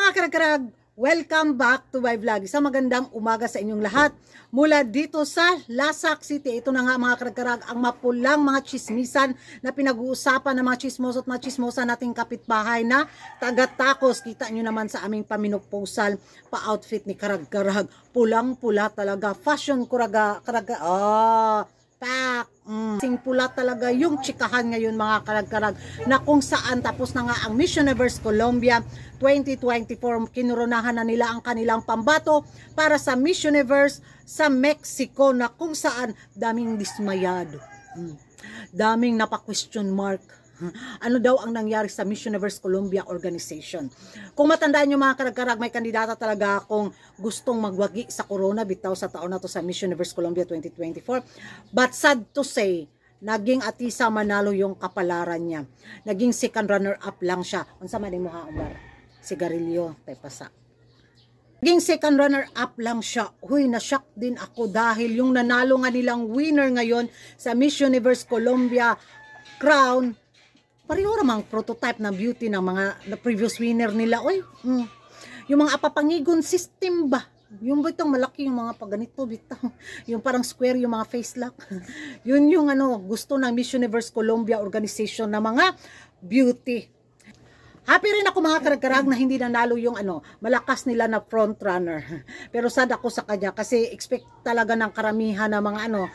mga karag-karag, welcome back to my vlog. Isang magandang umaga sa inyong lahat. Mula dito sa Lasak City, ito na nga mga karag-karag, ang mapulang mga chismisan na pinag-uusapan ng mga chismoso at mga chismosa nating kapitbahay na taga-Tacos. Kita nyo naman sa aming paminupusal pa-outfit ni karag-karag. Pulang-pula talaga. Fashion karaga, pak. Sing pula talaga yung chikahan ngayon mga karag-karag na kung saan tapos na nga ang Miss Universe Colombia 2024. Kinuronahan na nila ang kanilang pambato para sa Miss Universe sa Mexico na kung saan daming dismayado. Daming napa-question mark. Ano daw ang nangyari sa Miss Universe Colombia organization? Kung matandaan nyo mga karag-karag, may kandidata talaga akong gustong magwagi sa corona bitaw sa taon na to sa Miss Universe Colombia 2024. But sad to say, naging Atisa Manalo yung kapalaran niya. Naging second runner-up lang siya. Unsa man mo ha, Umar? Sigarilyo, taypasa. Naging second runner-up lang siya. Huy, na-shock din ako dahil yung nanalo nga nilang winner ngayon sa Miss Universe Colombia crown, pareho namang prototype na beauty ng mga previous winner nila. Oy, yung mga apapangigon system ba? Yung bitang malaki yung mga paganito bitang. Yung parang square yung mga face lock. Yun yung gusto ng Miss Universe Colombia organization na mga beauty. Happy rin ako mga karag-karag na hindi nanalo yung malakas nila na front runner. Pero sad ako sa kanya kasi expect talaga ng karamihan na mga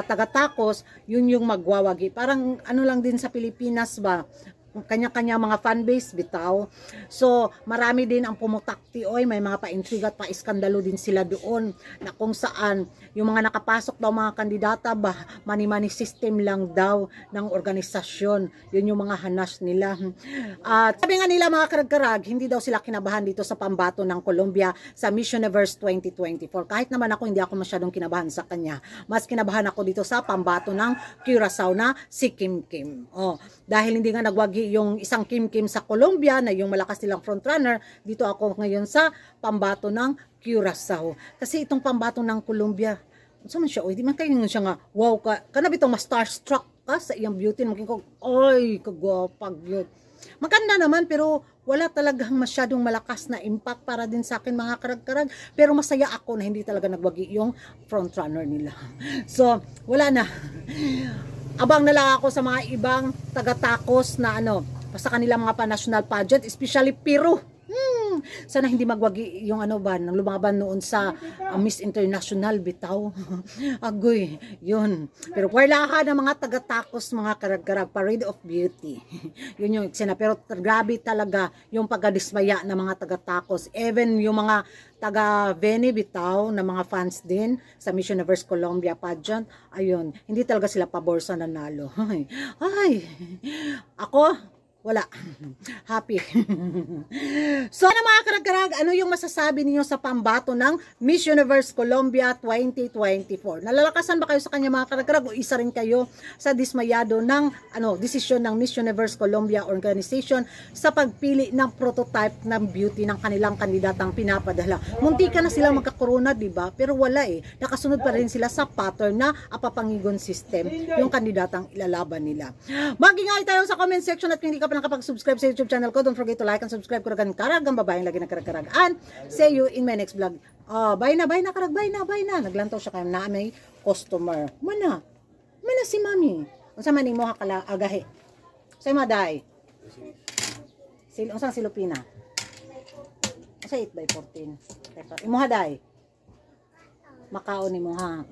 taga-Tacos, yun yung magwawagi. Parang lang din sa Pilipinas ba, kanya-kanya mga fanbase bitaw. So marami din ang pumutakti, may mga pa-intriga at pa-iskandalo din sila doon na kung saan yung mga nakapasok daw mga kandidata ba, money system lang daw ng organisasyon. Yun yung mga hanas nila. At sabi nga nila mga karag-karag, hindi daw sila kinabahan dito sa pambato ng Colombia sa Miss Universe 2024. Kahit naman ako, hindi ako masyadong kinabahan sa kanya. Mas kinabahan ako dito sa pambato ng Curaçao na si Kim Kim. Dahil hindi nga nagwagi yung isang Kim Kim sa Colombia na yung malakas nilang frontrunner, dito ako ngayon sa pambato ng Curaçao. Kasi itong pambato ng Colombia, saan man siya, di man kayo siya nga, wow ka, kanab itong ma-starstruck ka sa iyang beauty, maging ko, ay, kagwapag yun. Maganda naman, pero wala talagang masyadong malakas na impact para din sa akin mga karag-karag. Pero masaya ako na hindi talaga nagwagi yung frontrunner nila. So, wala na. Abang na lang ako sa mga ibang taga-Tacos na basta kanilang mga pa-national pageant, especially Peru. Sana hindi magwagi yung nang lumaban noon sa Miss International bitaw. Agoy, yun. Pero wala ka ng mga taga-Tacos, mga karag-karag, Parade of Beauty. Yun yung eksena. Pero grabe talaga yung pagkadismaya ng mga taga-Tacos. Even yung mga taga-Veni bitaw na mga fans din sa Miss Universe Colombia pageant, ayun, hindi talaga sila pabor sa nanalo. Ay, ako, wala. Happy. So, mga karag-karag, ano yung masasabi niyo sa pambato ng Miss Universe Colombia 2024? Nalalakasan ba kayo sa kanya mga karag-karag o isa rin kayo sa dismayado ng desisyon ng Miss Universe Colombia organization sa pagpili ng prototype ng beauty ng kanilang kandidatang pinapadala? Munti ka na silang magka-corona, diba? Pero wala nakasunod pa rin sila sa pattern na apapangigon system yung kandidatang ilalaban nila. Mag-ingay tayo sa comment section at hindi ka pa nakapag-subscribe sa YouTube channel ko, don't forget to like and subscribe ko ragan karagang babaeng lagi na karag-karagaan. See you in my next vlog. Bye na karag, bye na. Naglantaw siya kayo na may customer. Mana si mami. Unsa man nimo hakala agahe. Say maday. Unsang silupina? Unsa 8 by 14. Imo haday. Makao nimo ha.